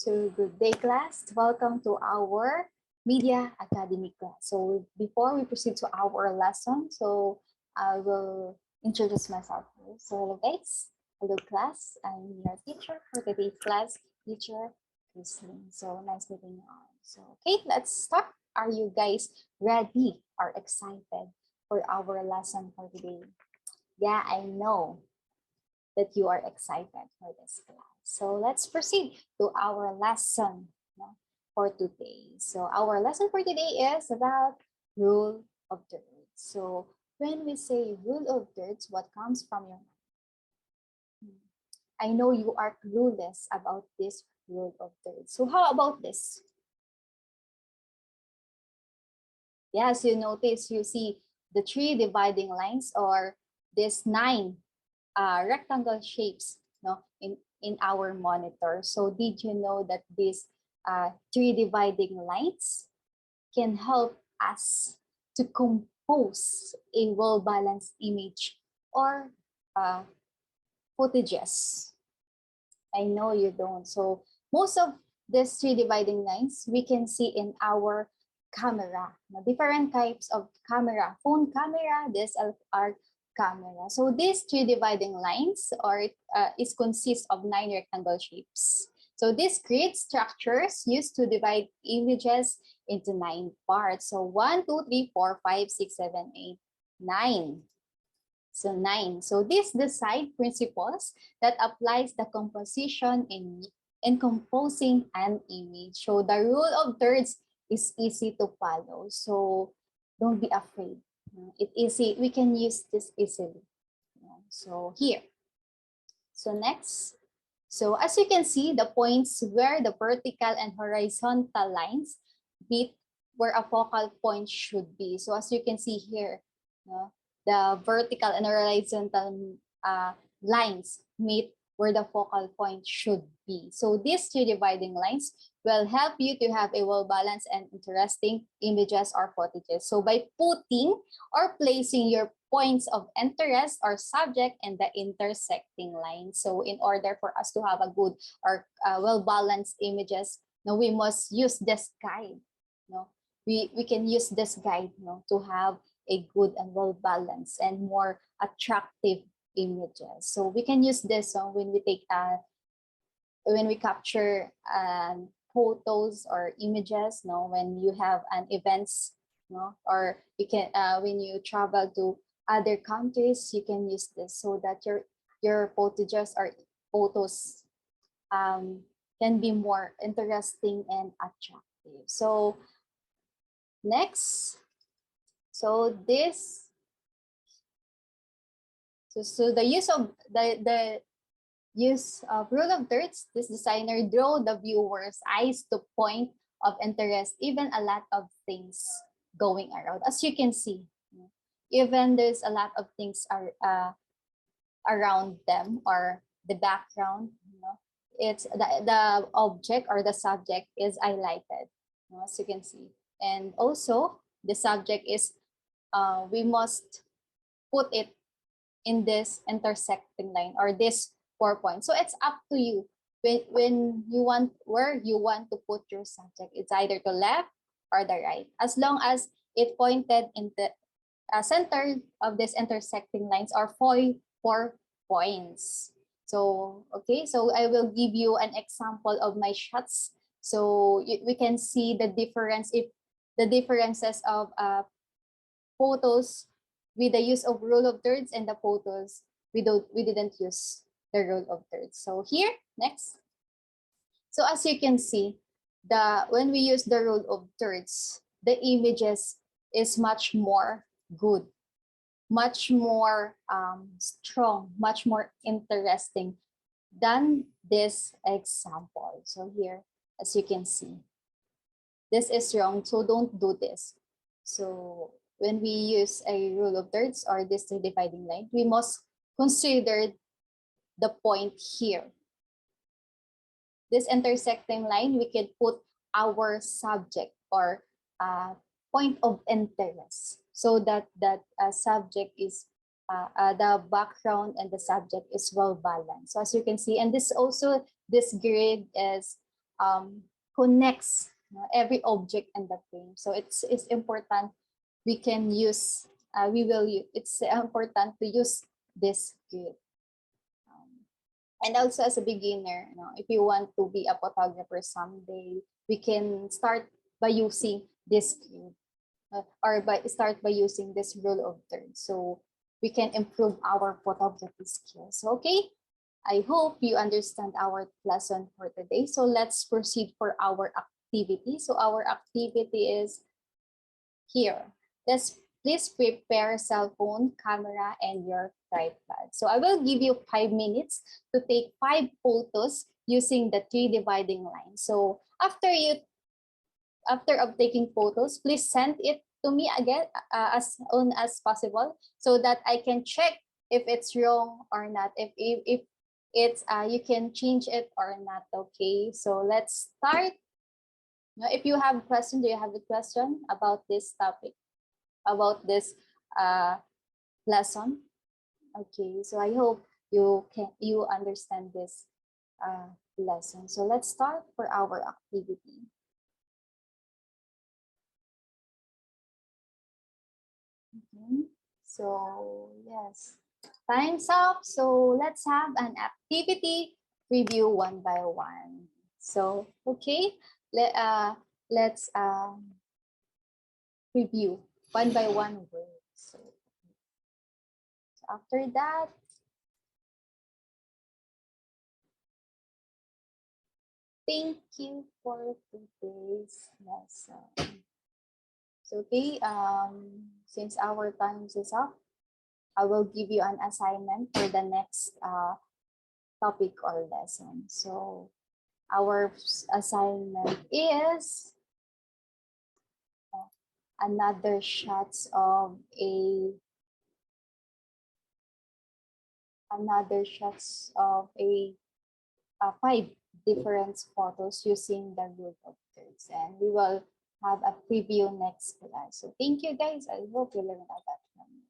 So good day, class. Welcome to our Media Academy class. So before we proceed to our lesson, I will introduce myself first. So hello guys, hello class. I'm your teacher for today's class, teacher Kris. So nice meeting you all. So okay, let's start. Are you guys ready or excited for our lesson for today? Yeah, I know that you are excited for this class. So let's proceed to our lesson for today. So our lesson for today is about rule of thirds. So when we say rule of thirds, what comes from your mind? I know you are clueless about this rule of thirds. So how about this? Yes, you notice, you see the three dividing lines or this nine rectangle shapes in our monitor. So did you know that these three dividing lines can help us to compose a well-balanced image or uh, footages? I know you don't. So most of these three dividing lines we can see in our camera. Now, different types of camera, phone camera, DSLR camera. So these three dividing lines is consist of 9 rectangle shapes. So these grid structures used to divide images into 9 parts. So 1, 2, 3, 4, 5, 6, 7, 8, 9. So 9. So these decide principles that applies the composition in composing an image. So the rule of thirds is easy to follow. So don't be afraid. It easy. We can use this easily. So here. So next. So as you can see, the points where the vertical and horizontal lines meet where a focal point should be. So as you can see here, the vertical and horizontal lines meet where the focal point should be. So these two dividing lines will help you to have a well-balanced and interesting images or footages. So by putting or placing your points of interest or subject in the intersecting line. So in order for us to have a good or well-balanced images, we must use this guide. We can use this guide to have a good and well-balanced and more attractive images. So we can use this when we take when we capture photos or images, when you have an events, or you can when you travel to other countries, you can use this so that your footages or photos can be more interesting and attractive. So next, so this, so the use of the use of rule of thirds, this designer draw the viewer's eyes to point of interest, even a lot of things going around. As you can see, even there's a lot of things around them or the background, it's the object or the subject is highlighted, as you can see. And also the subject is, we must put it in this intersecting line or this 4 points. So it's up to you when you want, where you want to put your subject. It's either to left or the right, as long as it pointed in the center of this intersecting lines or 4 points. So okay, so I will give you an example of my shots. So we can see the difference, if the differences of photos with the use of rule of thirds and the photos we didn't use the rule of thirds. So here, next. So as you can see, when we use the rule of thirds, the images is much more good, much more strong, much more interesting than this example. So here, as you can see, this is wrong, so don't do this. So when we use a rule of thirds or this dividing line, we must consider the point here. This intersecting line, we can put our subject or point of interest, so that subject is the background and the subject is well balanced. So as you can see, and this grid is connects every object in the frame. So it's important we can use, it's important to use this grid. And also as a beginner, if you want to be a photographer someday, we can start by using this grid, or start by using this rule of thirds. So we can improve our photography skills. Okay, I hope you understand our lesson for today. So let's proceed for our activity. So our activity is here. Please prepare cell phone, camera, and your tripod. So I will give you 5 minutes to take 5 photos using the 3 dividing lines. So after of taking photos, please send it to me again as soon as possible so that I can check if it's wrong or not. If it's you can change it or not. Okay, so let's start. If you have a question, do you have a question about this topic, about this lesson? Okay, so I hope you understand this lesson. So let's start for our activity. So yes, time's up. So let's have an activity review one by one. So okay, let's review one by one word. So after that, thank you for today's lesson. So okay, since our time is up, I will give you an assignment for the next topic or lesson. So our assignment is another shots of a 5 different photos using the rule of thirds, and we will have a preview next class. So thank you guys. I hope you learned a lot from me.